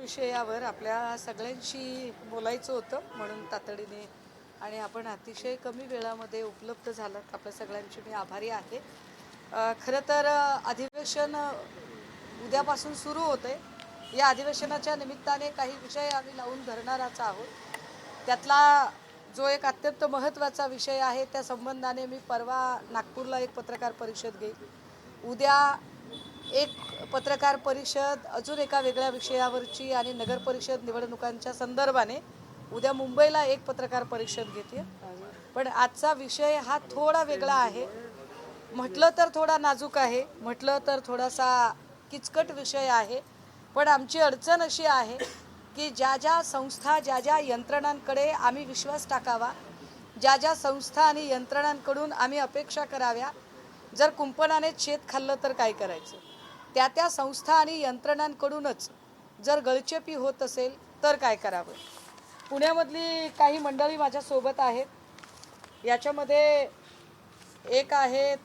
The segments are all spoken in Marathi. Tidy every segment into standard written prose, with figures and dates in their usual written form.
विषयावर आपल्या सगळ्यांशी बोलायचं होतं म्हणून तातडीने आणि आपण अतिशय कमी वेळामध्ये उपलब्ध झालात आपल्या सगळ्यांची मी आभारी आहे। खरं तर अधिवेशन उद्यापासून सुरू होते। या अधिवेशनाच्या निमित्ताने काही विषय आम्ही लावून धरणारच आहोत। त्यातला जो एक अत्यंत महत्त्वाचा विषय आहे त्या संबंधाने मी परवा नागपूरला एक पत्रकार परिषद घेईन। उद्या एक पत्रकार परिषद अजून एका वेगळ्या विषयावरची आणि नगर परिषद निवडणुकांच्या संदर्भाने उद्या मुंबईला एक पत्रकार परिषद घेते। पण आजचा विषय हा थोडा वेगळा आहे, म्हटलं तर थोडा नाजूक आहे, म्हटलं तर थोडासा किचकट विषय आहे। पण आमची अडचण अशी आहे की ज्या ज्या संस्था ज्या ज्या यंत्रणांकडे आम्ही विश्वास टाकावा, ज्या ज्या संस्था आणि यंत्रणांकडून आम्ही अपेक्षा कराव्या, जर कुंपणाने शेत खाल्लं तर काय करायचं, त्या त्या संस्था आणि यंत्रणांकडूनच जर गळचेपी होत असेल तर काय करावं। पुण्यामधली काही मंडळी माझ्यासोबत आहेत। याच्यामध्ये एक आहेत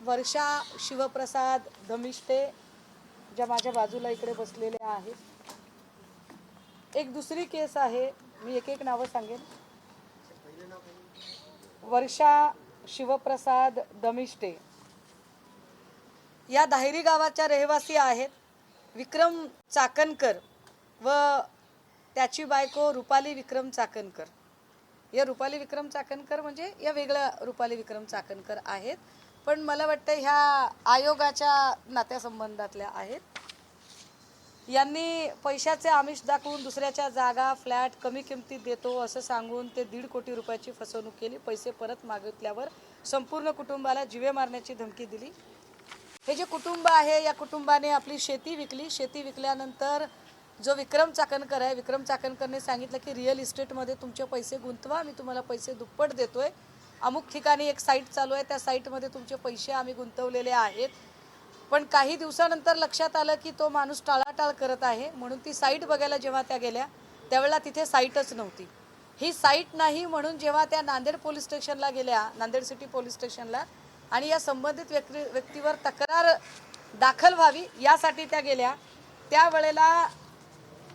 वर्षा शिवप्रसाद धमिष्टे, ज्या माझ्या बाजूला इकडे बसलेल्या आहेत। एक दुसरी केस आहे, मी एक एक नावं सांगेन। वर्षा शिवप्रसाद धमिष्टे या धायरी गावाच्या रहिवासी आहेत। विक्रम चाकणकर व त्याची बायको रुपाली विक्रम चाकणकर, या रुपाली विक्रम चाकणकर म्हणजे या वेगळ्या रुपाली विक्रम चाकणकर आहेत, पण मला वाटतं ह्या आयोगाच्या नात्यासंबंधातल्या आहेत। यांनी पैशाचे आमिष दाखवून दुसऱ्याच्या जागा फ्लॅट कमी किमतीत देतो असं सांगून ते 1.5 कोटी रुपयाची फसवणूक केली। पैसे परत मागितल्यावर संपूर्ण कुटुंबाला जीवे मारण्याची धमकी दिली। हे जे कुटुंब आहे या कुटुंबाने आपली शेती विकली। शेती विकल्यानंतर जो विक्रम चाकणकर आहे, विक्रम चाकणकरने सांगितलं की रिअल इस्टेटमध्ये तुमचे पैसे गुंतवा, मी तुम्हाला पैसे दुप्पट देतोय। अमुक ठिकाणी एक साईट चालू आहे, त्या साईटमध्ये तुमचे पैसे आम्ही गुंतवलेले आहेत। पण काही दिवसानंतर लक्षात आलं की तो माणूस टाळाटाळ करत आहे, म्हणून ती साईट बघायला जेव्हा त्या गेल्या त्यावेळेला तिथे साईटच नव्हती। ही साईट नाही म्हणून जेव्हा त्या नांदेड पोलीस स्टेशनला गेल्या, नांदेड सिटी पोलीस स्टेशनला, आणि या संबंधित व्यक्तीवर तक्रार दाखल व्हावी यासाठी त्या गेल्या, त्यावेळेला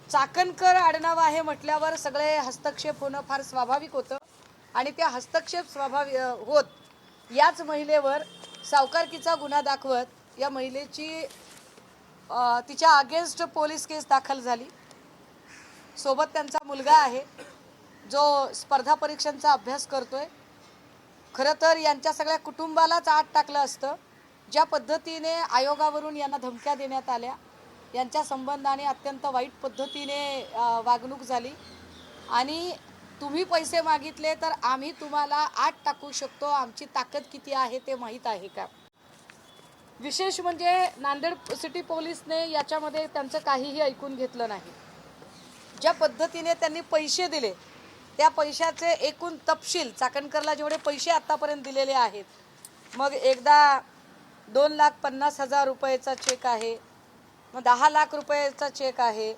चाकणकर आडनाव आहे म्हटल्यावर सगळे हस्तक्षेप होणं फार स्वाभाविक होतं आणि त्या हस्तक्षेप स्वाभाविक होत याच महिलेवर सावकारकीचा गुन्हा दाखवत या महिलेची तिच्या अगेन्स्ट पोलीस केस दाखल झाली। सोबत त्यांचा मुलगा आहे जो स्पर्धा परीक्षांचा अभ्यास करतोय। खरं तर यांच्या सगळ्या कुटुंबालाच आत टाकलं असतं। ज्या पद्धतीने आयोगावरून यांना धमक्या देण्यात आल्या, यांच्या संबंधाने अत्यंत वाईट पद्धतीने वागणूक झाली आणि तुम्ही पैसे मागितले तर आम्ही तुम्हाला आत टाकू शकतो, आमची ताकद किती आहे ते माहीत आहे का। विशेष म्हणजे नांदेड सिटी पोलीसने याच्यामध्ये त्यांचं काहीही ऐकून घेतलं नाही। ज्या पद्धतीने त्यांनी पैसे दिले त्या पैशाचे एकूण तपशील, चाकणकरला जेवढे पैसे आत्तापर्यंत दिलेले आहेत, मग एकदा 2,50,000 रुपयाचा चेक आहे, मग 10 लाख रुपयाचा चेक आहे,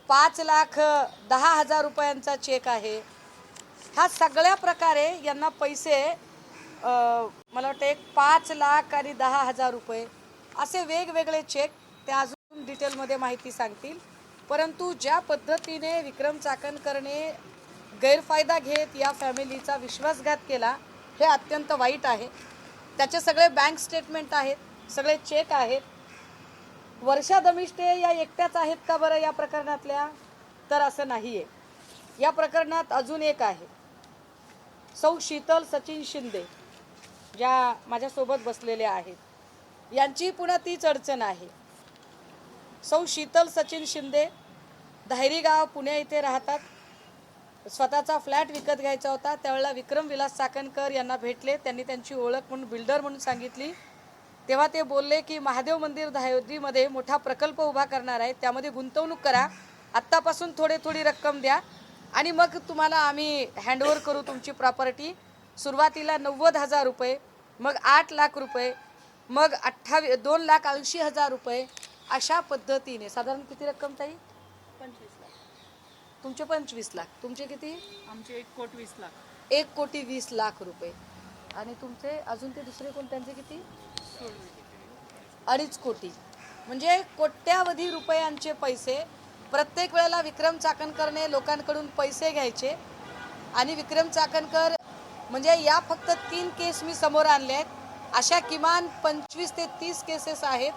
5,10,000 रुपयांचा चेक आहे। ह्या सगळ्या प्रकारे यांना पैसे मला वाटतं एक 5 लाख आणि 10,000 रुपये असे वेगवेगळे चेक ते अजून डिटेलमध्ये माहिती सांगतील। परंतु ज्या पद्धतीने विक्रम चाकणकरने गैरफायदा घेत या फॅमिलीचा विश्वासघात केला हे अत्यंत वाईट आहे। त्याचे सगळे बँक स्टेटमेंट आहेत, सगळे चेक आहेत। वर्षा धमिष्टे या एकट्याच आहेत का बरं या प्रकरणातल्या, तर असं नाही आहे। या प्रकरणात अजून एक आहे, सौ शीतल सचिन शिंदे, ज्या माझ्यासोबत बसलेल्या आहेत, यांची पुन्हा तीच अडचण आहे। सौ शीतल सचिन शिंदे धायरी गाव पुणे इथे राहतात। स्वतःचा फ्लॅट विकत घ्यायचा होता, त्यावेळेला विक्रम विलास चाकणकर यांना भेटले, त्यांनी त्यांची ओळख म्हणून बिल्डर म्हणून सांगितली। तेव्हा ते बोलले की महादेव मंदिर धायरीमध्ये मोठा प्रकल्प उभा करणार आहे, त्यामध्ये गुंतवणूक करा, आत्तापासून थोडी रक्कम द्या आणि मग तुम्हाला आम्ही हँडओव्हर करू तुमची प्रॉपर्टी। सुरुवातीला 90,000 रुपये, मग 8 लाख रुपये, मग 2,80,000 रुपये, अशा पद्धतीने साधारण किती रक्कम ताई? 25 लाख। तुमचे 25 लाख, तुमचे किती? आमचे 1,20 लाख। 1,20 रुपये आणि तुमचे अजून ते दुसरे कोण, त्यांचे किती? 16 2.5 कोटी। म्हणजे कोट्यावधी रुपयांचे पैसे प्रत्येक वेळेला विक्रम चाकणकरने लोकांकडून पैसे घ्यायचे आणि विक्रम चाकणकर म्हणजे या फक्त 3 केस मी समोर आणले आहेत, अशा किमान 25 ते 30 केसेस आहेत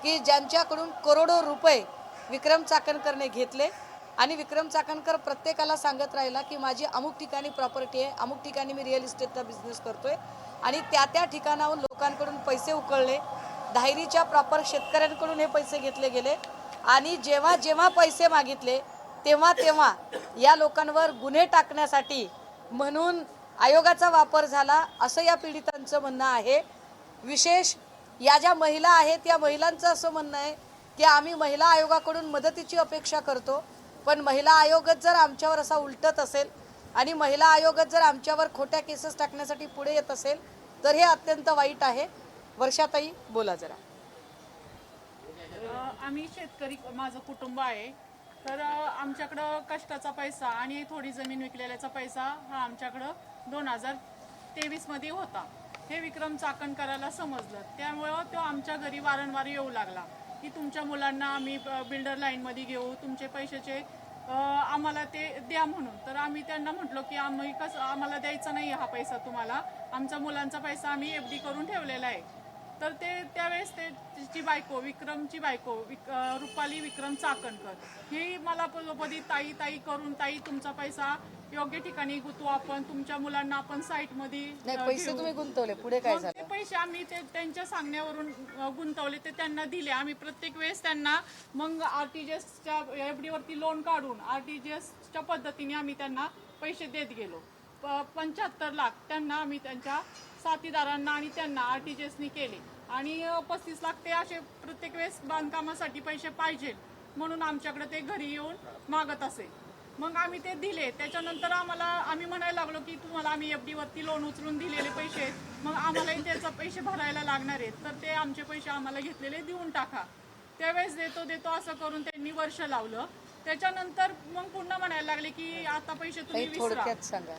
की ज्यांच्याकडून करोडो रुपये विक्रम चाकणकरने घेतले आणि विक्रम चाकणकर प्रत्येकाला सांगत राहिला की माझी अमुक ठिकाणी प्रॉपर्टी आहे, अमुक ठिकाणी मी रिअल इस्टेटचा बिझनेस करतोय आणि त्या ठिकाणाहून लोकांकडून पैसे उकळले. धायरीच्या प्रॉपर शेतकऱ्यांकडून हे पैसे घेतले गेले आणि जेव्हा जेव्हा पैसे मागितले तेव्हा या लोकांवर गुन्हे टाकण्यासाठी म्हणून आयोगाचा वापर झाला असं या पीडितांचं म्हणणं आहे. विशेष या ज्या महिला आहेत या महिलांचं असं म्हणणं आहे की आम्ही महिला आयोगाकडून मदतीची अपेक्षा करतो, पण महिला आयोगच जर आमच्यावर असा उलटत असेल आणि महिला आयोगच जर आमच्यावर खोट्या केसेस टाकण्यासाठी पुढे येत असेल तर हे अत्यंत वाईट आहे. वर्षाताई बोला जरा. आम्ही शेतकरी, माझं कुटुंब आहे, तर आमच्याकडं कष्टाचा पैसा आणि थोडी जमीन विकलेल्याचा पैसा हा आमच्याकडं 2023 मध्ये होता. हे विक्रम चाकणकराला समजलं, त्यामुळं तो आमच्या घरी वारंवार येऊ लागला की तुमच्या मुलांना आम्ही बिल्डर लाईनमध्ये घेऊ, तुमचे पैशाचे आम्हाला ते द्या म्हणून. तर आम्ही त्यांना म्हटलो की आम्ही आम्हाला द्यायचा नाही हा पैसा तुम्हाला, आमच्या मुलांचा पैसा आम्ही FD करून ठेवलेला आहे. तर त्यावेळेस तिची बायको, विक्रमची बायको रुपाली विक्रम चाकणकर ही मला पदी ताई ताई करून, ताई तुमचा पैसा योग्य ठिकाणी गुंतवू, आपण तुमच्या मुलांना आपण साईटमध्ये नाही पैसे तुम्ही गुंतवले, पुढे काय झालं? ते पैसे आम्ही त्यांच्या सांगण्यावरून गुंतवले, ते त्यांना दिले. आम्ही प्रत्येक वेळेस त्यांना मग RTGSच्या FD वरती लोन काढून RTGSच्या पद्धतीने आम्ही त्यांना पैसे देत गेलो. 75 लाख त्यांना आम्ही त्यांच्या साथीदारांना आणि त्यांना RTGSनी केले आणि 35 लाख ते असे प्रत्येक वेळेस बांधकामासाठी पैसे पाहिजे म्हणून आमच्याकडे ते घरी येऊन मागत असे. मग आम्ही ते दिले. त्याच्यानंतर आम्ही म्हणायला लागलो की तुम्हाला आम्ही FD वरती लोन उचलून दिलेले पैसे आहेत, मग आम्हालाही त्याचा पैसे भरायला लागणार आहेत, तर ते आमचे पैसे आम्हाला घेतलेले देऊन टाका. त्यावेळेस देतो असं करून त्यांनी वर्ष लावलं. त्याच्यानंतर मग पुन्हा म्हणायला लागले की आता पैसे तुम्ही विसरा. थोडक्यात सांगा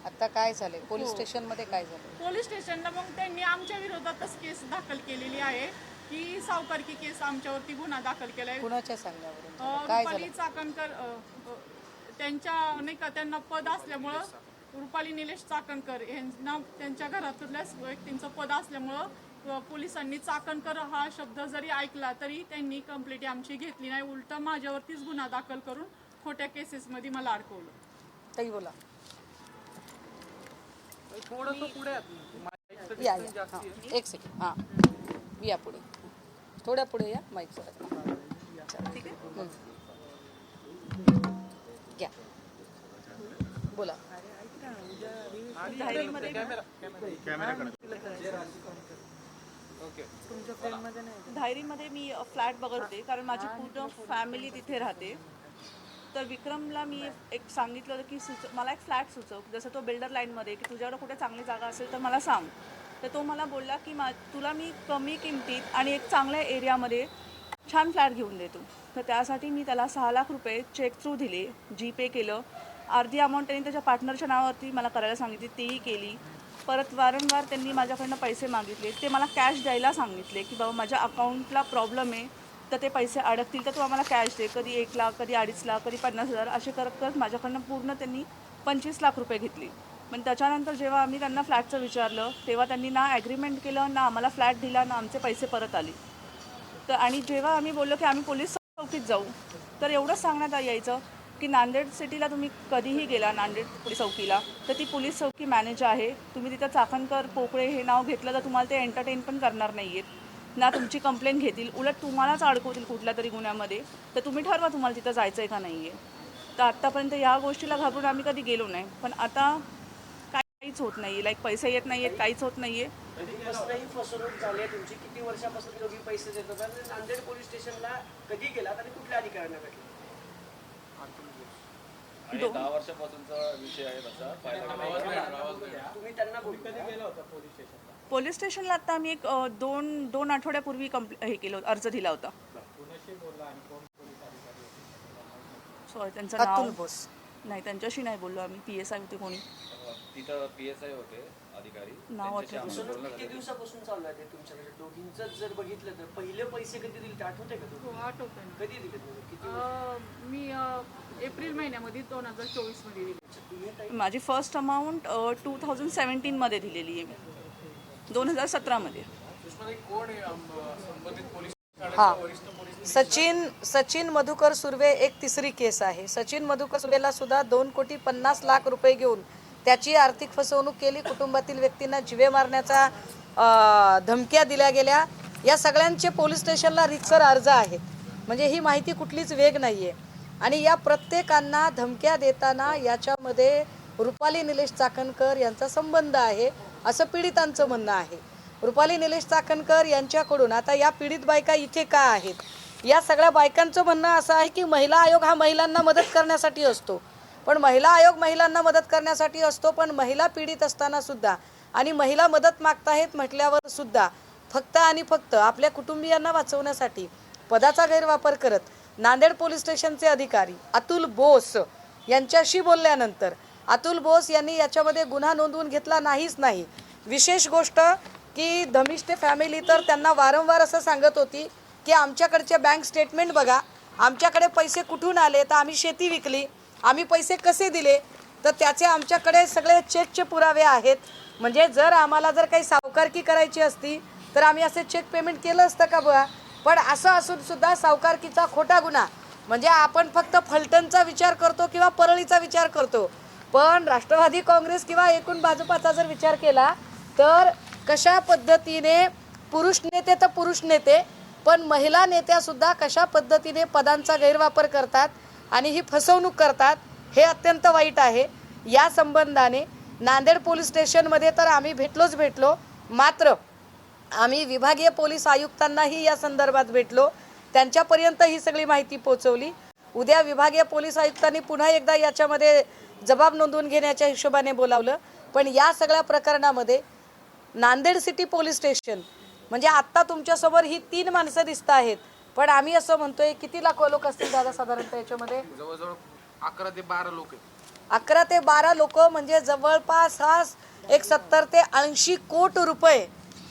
आता काय झाले, पोलीस स्टेशन मध्ये काय झालं? पोलीस स्टेशनला मग त्यांनी आमच्या विरोधातच केस दाखल केलेली आहे की सावकारकी केस आमच्यावरती गुन्हा दाखल केला आहे. कुणाच्या सांगण्यावरून काय झालं? रुपाली चाकणकर त्यांच्या नाही का, त्यांना पद असल्यामुळं, रुपाली निलेश चाकणकर यांना त्यांच्या घरातल्याच व्यक्तींचं पद असल्यामुळं पोलिसांनी चाकणकर हा शब्द जरी ऐकला तरी त्यांनी कंप्लेंट आमची घेतली नाही, उलट माझ्यावरतीच गुन्हा दाखल करून खोट्या केसेसमध्ये मला अडकवलं. ताई बोला. थोडंसं पुढे या एक सेकंड. हां या पुढे, थोड्या पुढे या, माईक ठीक आहे. घ्या बोला. धायरीमध्ये मी फ्लॅट बघत होते कारण माझी पूर्ण फॅमिली तिथे राहते. तर विक्रमला मी एक सांगितलं होतं की मला एक फ्लॅट सुचव, जसं तो बिल्डर लाईनमध्ये, की तुझ्याकडे कुठे चांगली जागा असेल तर मला सांग. तर तो मला बोलला की तुला मी कमी किमतीत आणि एक चांगल्या एरियामध्ये छान फ्लॅट घेऊन देतो. तर त्यासाठी मी त्याला 6 लाख रुपये चेक थ्रू दिले, GPay केलं. अर्धी अमाऊंट त्यांनी त्याच्या पार्टनरच्या नावावरती मला करायला सांगितली, तेही केली. परत वारंवार त्यांनी माझ्याकडनं पैसे मागितले, ते मला कॅश द्यायला सांगितले की बाबा माझ्या अकाउंटला प्रॉब्लेम आहे, तर ते पैसे अडकतील तर तू आम्हाला कॅश दे. कधी 1 लाख, कधी 2.5 लाख, कधी 50,000 असे करत करत माझ्याकडनं पूर्ण त्यांनी 25 लाख रुपये घेतले. पण त्याच्यानंतर जेव्हा आम्ही त्यांना फ्लॅटचं विचारलं तेव्हा त्यांनी ना ॲग्रीमेंट केलं, ना आम्हाला फ्लॅट दिला, ना आमचे पैसे परत आले. तर आणि जेव्हा आम्ही बोललो की आम्ही पोलीस चौकीत जाऊ, तर एवढंच सांगण्यात यायचं की नांदेड सिटीला तुम्ही कधीही गेला नांदेड पोलीस चौकीला तर ती पोलीस चौकी मॅनेज आहे. तुम्ही तिथं चाकणकर पोकळे हे नाव घेतलं तर तुम्हाला ते एंटरटेन पण करणार नाही आहेत, ना तुमची कंप्लेंट घेतील, उलट तुम्हालाच अडकवतील कुठल्या तरी गुन्ह्यामध्ये. तर तुम्ही ठरवा तुम्हाला तिथं जायचं आहे का नाही आहे. तर आत्तापर्यंत या गोष्टीला घाबरून आम्ही कधी गेलो नाही, पण आता काहीच होत नाही, लाईक पैसे येत नाही आहेत, काहीच होत नाही आहे. कसलाही फसवणूक झाली आहे तुमची? किती वर्षापासून तुम्ही पैसे देत होता? नांदेड पोलीस स्टेशनला कधी गेलात आणि कुठल्या अधिकाऱ्यांना भेटला? 10 वर्षापासूनचा विषय आहे तसा. तुम्ही त्यांना कधी गेला होता पोलीस स्टेशनला? पोलीस स्टेशनला आता आम्ही एक 2 आठवड्यापूर्वी हे केलं होतं, अर्ज दिला होता. सॉरी त्यांचं नाव बोस नाही, त्यांच्याशी नाही बोललो आम्ही. PSI होते कोणी तिथं PSI होते अधिकारी नाव त्यांच्याशी आम्हाला फसवणूक बोलणं किती झालं. दिवसापासून चालू आहे ते तुमच्याकडे दोघींचं जर बघितलं तर पहिले पैसे कधी दिले ते आठवते का हो तुम्ही आठवतंय ना. कधी दिले तुम्ही किती मी एप्रिल महिन्यामध्ये 2024 मध्ये दिली. तुम्ही ताई माझी फर्स्ट अमाऊंट 2017मध्ये दिलेली आहे मी 2017मध्ये. हा सचिन मधुकर सुर्वे एक तिसरी केस आहे. सचिन मधुकर सुर्वेला सुद्धा 2,50,00,000 रुपये घेऊन त्याची आर्थिक फसवणूक केली. कुटुंबातील व्यक्तींना जीवे मारण्याचा धमक्या दिल्या गेल्या. या सगळ्यांचे पोलीस स्टेशनला रितसर अर्ज आहेत. म्हणजे ही माहिती कुठलीच वेग नाहीये. आणि या प्रत्येकांना धमक्या देताना याच्यामध्ये रुपाली निलेश चाकणकर यांचा संबंध आहे असं पीडितांचं म्हणणं आहे. रुपाली निलेश चाकणकर यांच्याकडून आता या पीडित बायका इथे का आहेत, या सगळ्या बायकांचं म्हणणं असं आहे की महिला आयोग हा महिलांना मदत करण्यासाठी असतो. पण महिला आयोग महिलांना मदत करण्यासाठी असतो, पण महिला पीडित असताना सुद्धा आणि महिला मदत मागताहेत म्हटल्यावर सुद्धा फक्त आणि फक्त आपल्या कुटुंबियांना वाचवण्यासाठी पदाचा गैरवापर करत नांदेड पोलीस स्टेशनचे अधिकारी अतुल बोस यांच्याशी बोलल्यानंतर अतुल बोस यांनी याच्यामध्ये गुन्हा नोंदवून घेतला नाही. विशेष गोष्ट की धमिष्ठे फॅमिली तर त्यांना वारंवार असं सांगत होती की आमच्याकडचे बँक स्टेटमेंट बघा, आमच्याकडे पैसे कुठून आले, तर आम्ही शेती विकली, आम्ही पैसे कसे दिले, तर त्याचे आमच्याकडे सगळे चेकचे पुरावे आहेत. म्हणजे जर आम्हाला जर काही सावकारकी करायची असती तर आम्ही असे चेक पेमेंट केलं असतं का बघा. पण असं असून सुद्धा सावकारकीचा खोटा गुन्हा, म्हणजे आपण फक्त फलटणचा विचार करतो किंवा परळीचा विचार करतो, पण राष्ट्रवादी काँग्रेस किंवा एकूण भाजपाचा जर विचार केला तर कशा पद्धतीने पुरुष नेते तर पुरुष नेते, पण महिला नेत्या सुद्धा कशा पद्धतीने पदांचा गैरवापर करतात आणि ही फसवणूक करतात, हे अत्यंत वाईट आहे. या संबंधाने नांदेड पोलीस स्टेशनमध्ये तर आम्ही भेटलो, मात्र आम्ही विभागीय पोलीस आयुक्तांनाही या संदर्भात भेटलो, त्यांच्यापर्यंत ही सगळी माहिती पोहोचवली. उद्या विभागीय पोलीस आयुक्तांनी पुन्हा एकदा याच्यामध्ये जबाब नोंदवून घेण्याच्या हिशोबाने बोलावलं. पण या सगळ्या प्रकरणामध्ये नांदेड सिटी पोलीस स्टेशन म्हणजे आत्ता तुमच्यासमोर ही 3 माणसं दिसत आहेत, पण आम्ही असं म्हणतोय किती लाख लोक असतील दादा साधारणतः याच्यामध्ये? जवळजवळ 11 ते 12 लोक आहेत. 11 ते 12 लोक म्हणजे जवळपास हा एक 70 ते 80 कोटी रुपये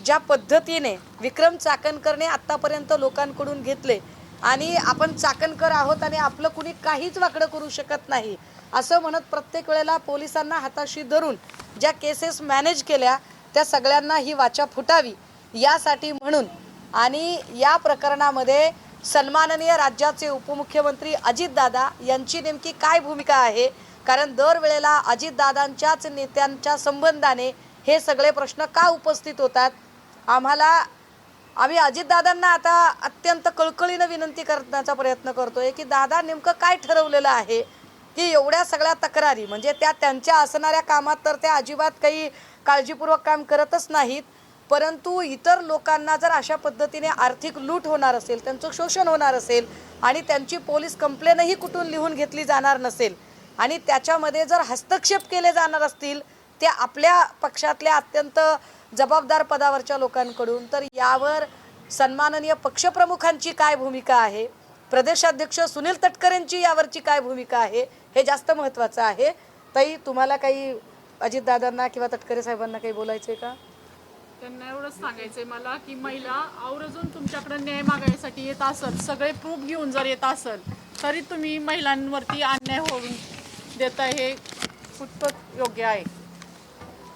ज्या पद्धतीने विक्रम चाकणकरने आत्तापर्यंत लोकांकडून घेतले. आणि आपण चाकणकर आहोत आणि आपलं कुणी काहीच वाकडं करू शकत नाही असं म्हणत प्रत्येक वेळेला पोलिसांना हाताशी धरून ज्या केसेस मॅनेज केल्या त्या सगळ्यांना ही वाचा फुटावी यासाठी म्हणून. आणि या प्रकरणामध्ये सन्माननीय राज्याचे उपमुख्यमंत्री अजितदादा यांची नेमकी काय भूमिका आहे, कारण दरवेळेला अजितदादांच्याच नेत्यांच्या संबंधाने हे सगळे प्रश्न का उपस्थित होतात. आम्ही अजितदादांना आता अत्यंत कळकळीनं विनंती करण्याचा प्रयत्न करतोय की दादा नेमकं काय ठरवलेलं आहे की एवढ्या सगळ्या तक्रारी, म्हणजे त्या त्यांच्या असणाऱ्या कामात तर त्या अजिबात काही काळजीपूर्वक काम करतच नाहीत, परंतु इतर लोकांना जर अशा पद्धतीने आर्थिक लूट होणार असेल, त्यांचं शोषण होणार असेल आणि त्यांची पोलीस कंप्लेनही कुठून लिहून घेतली जाणार नसेल आणि त्याच्यामध्ये जर हस्तक्षेप केले जाणार असतील ते आपल्या पक्षातल्या अत्यंत जबाबदार पदावरच्या लोकांकडून, तर यावर सन्माननीय पक्षप्रमुखांची काय भूमिका आहे, प्रदेशाध्यक्ष सुनील तटकरेंची यावरची काय भूमिका आहे, हे जास्त महत्त्वाचं आहे. ताई, तुम्हाला काही अजितदादांना किंवा तटकरे साहेबांना काही बोलायचं आहे का? त्यांना एवढंच सांगायचंय मला की महिला आवर्जून तुमच्याकडे न्याय मागायसाठी येत असेल, सगळे प्रूफ घेऊन जर येत असेल तरी तुम्ही महिलांवरती अन्याय होऊन देताय, हे कुठपत योग्य आहे?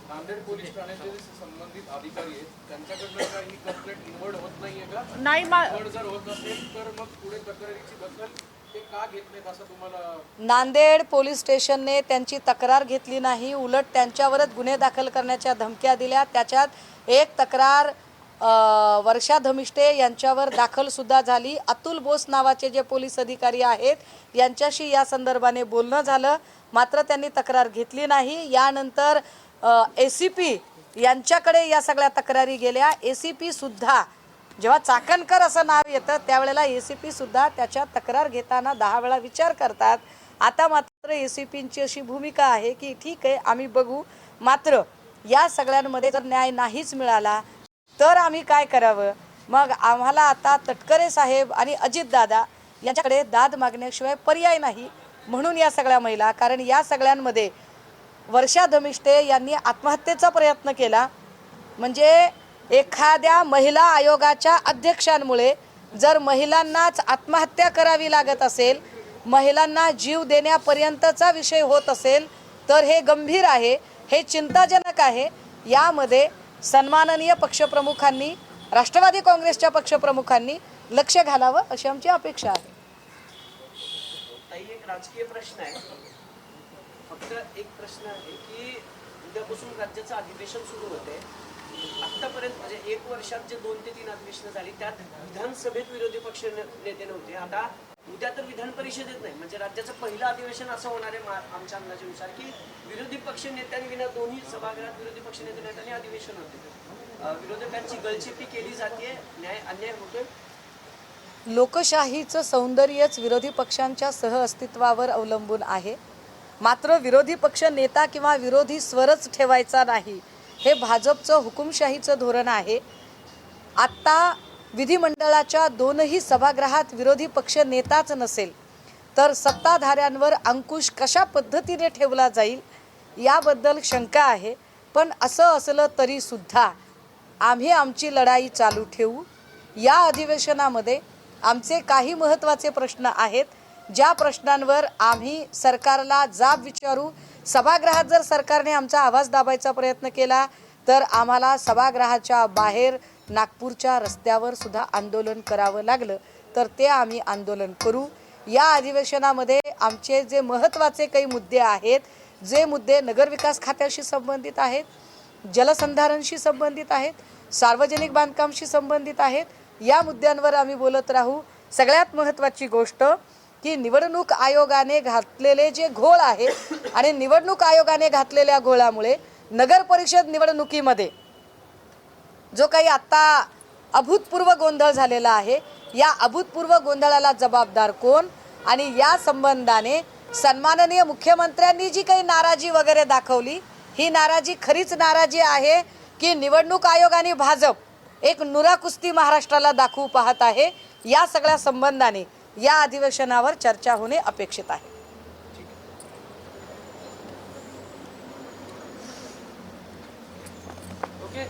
नांदेड पोलीस ठाण्याचे जे संबंधित अधिकारी आहेत त्यांच्याकडनं काही कंप्लेंट निवड होत नाहीये का? नाही निवड जर होत असेल तर मग पुढे तक्रारीची दखल ते का घेत नाहीत असं तुम्हाला? नांदेड पोलीस स्टेशनने त्यांची तक्रार घेतली नाही, उलट त्यांच्यावरच गुन्हे दाखल करण्याच्या धमक्या दिल्या. त्याच्यात एक तक्रार वर्षा धमिष्टे यांच्यावर दाखल सुद्धा झाली. अतुल बोस नावाचे जे पोलीस अधिकारी आहेत यांच्याशी या संदर्भाने बोलणं झालं, मात्र त्यांनी तक्रार घेतली नाही. यानंतर ACP यांच्याकडे या सगळ्या तक्रारी गेल्या. ACP सुद्धा जेव्हा चाकणकर असं नाव येतं त्यावेळेला ACP सुद्धा त्याच्या तक्रार घेताना 10 वेळा विचार करतात. आता मात्र ACPंची अशी भूमिका आहे की ठीक आहे आम्ही बघू, मात्र या सगळ्यांमध्ये जर न्याय नाहीच मिळाला तर आम्ही काय करावं. मग आम्हाला आता तटकरे साहेब आणि अजितदादा यांच्याकडे दाद मागण्याशिवाय पर्याय नाही. म्हणून या सगळ्या महिला, कारण या सगळ्यांमध्ये वर्षा धमिष्टे यांनी आत्महत्येचा प्रयत्न केला. म्हणजे एखाद्या महिला आयोगाच्या अध्यक्षांमुळे जर महिलांनाच आत्महत्या करावी लागत असेल, महिलांना जीव देण्यापर्यंतचा विषय होत असेल, तर हे गंभीर आहे, हे चिंताजनक आहे. यामध्ये सन्माननीय पक्षप्रमुखांनी, राष्ट्रवादी काँग्रेसच्या पक्षप्रमुखांनी लक्ष घालावं अशी आमची अपेक्षा आहे. ताई, एक राजकीय प्रश्न आहे. फक्त एक प्रश्न आहे की उद्यापासून राज्याचं अधिवेशन सुरू होते. आतापर्यंत म्हणजे 1 वर्षात जे 2 ते 3 अधिवेशनं झाली त्यात विधानसभेत विरोधी पक्ष नेते नव्हते. आता उद्या तर विधान परिषदेत नाही, म्हणजे राज्याचं पहिलं अधिवेशन असं होणार आहे आमच्या अंदाजानुसार की विरोधी पक्ष नेत्यांविना दोन्ही सभागृहात विरोधी पक्ष नेत्यांनी अधिवेशन होते. विरोधकांची गळचेपी केली जाते, अन्याय होतोय. लोकशाहीचं सौंदर्यच विरोधी पक्षांच्या सहअस्तित्वावर अवलंबून आहे. मात्र विरोधी पक्ष नेता किंवा विरोधी स्वरच ठेवायचा नाही, हे भाजपचं हुकुमशाहीचं धोरण आहे. आत्ता विधिमंडळाच्या 2ही सभागृहात विरोधी पक्ष नेताच नसेल तर सत्ताधाऱ्यांवर अंकुश कशा पद्धतीने ठेवला जाईल याबद्दल शंका आहे. पण असं असलं तरीसुद्धा आम्ही आमची लढाई चालू ठेवू. या अधिवेशनामध्ये आमचे काही महत्त्वाचे प्रश्न आहेत, ज्या प्रश्नांवर आम्ही सरकारला जाब विचारू. सभागृहात जर सरकारने आमचा आवाज दाबायचा प्रयत्न केला तर आम्हाला सभागृहाच्या बाहेर नागपूरच्या रस्त्यावर सुद्धा आंदोलन करावं लागलं तर ते आम्ही आंदोलन करू. या अधिवेशनामध्ये आमचे जे महत्त्वाचे काही मुद्दे आहेत, जे मुद्दे नगरविकास खात्याशी संबंधित आहेत, जलसंधारणशी संबंधित आहेत, सार्वजनिक बांधकामशी संबंधित आहेत, या मुद्द्यांवर आम्ही बोलत राहू. सगळ्यात महत्त्वाची गोष्ट की निवडणूक आयोगाने घातलेले जे घोळ आहे आणि निवडणूक आयोगाने घातलेल्या घोळामुळे नगर परिषद निवडणुकीमध्ये जो काही आत्ता अभूतपूर्व गोंधळ झालेला आहे, या अभूतपूर्व गोंधळाला जबाबदार कोण आणि या संबंधाने सन्माननीय मुख्यमंत्र्यांनी जी काही नाराजी वगैरे दाखवली, ही नाराजी खरीच नाराजी आहे की निवडणूक आयोग आणि भाजप एक नुरा कुस्ती महाराष्ट्राला दाखवू पाहत आहे. या सगळ्या संबंधाने या अधिवेशनावर चर्चा होणे अपेक्षित आहे. ओके.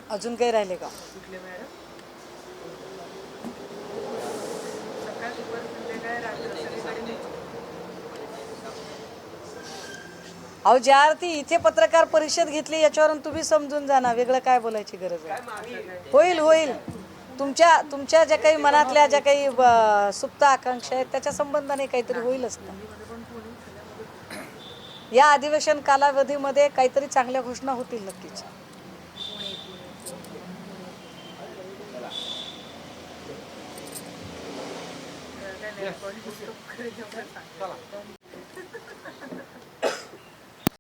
अजून काही राहिले का? अहो, ज्या अर्थी इथे पत्रकार परिषद घेतली याच्यावरून तुम्ही समजून जा ना, वेगळं काय बोलायची गरज आहे. होईल तुमच्या ज्या काही मनातल्या ज्या काही सुप्त आकांक्षा आहेत त्याच्या संबंधाने काहीतरी होईलच ना. या अधिवेशन कालावधीमध्ये काहीतरी चांगल्या घोषणा होतील नक्कीच.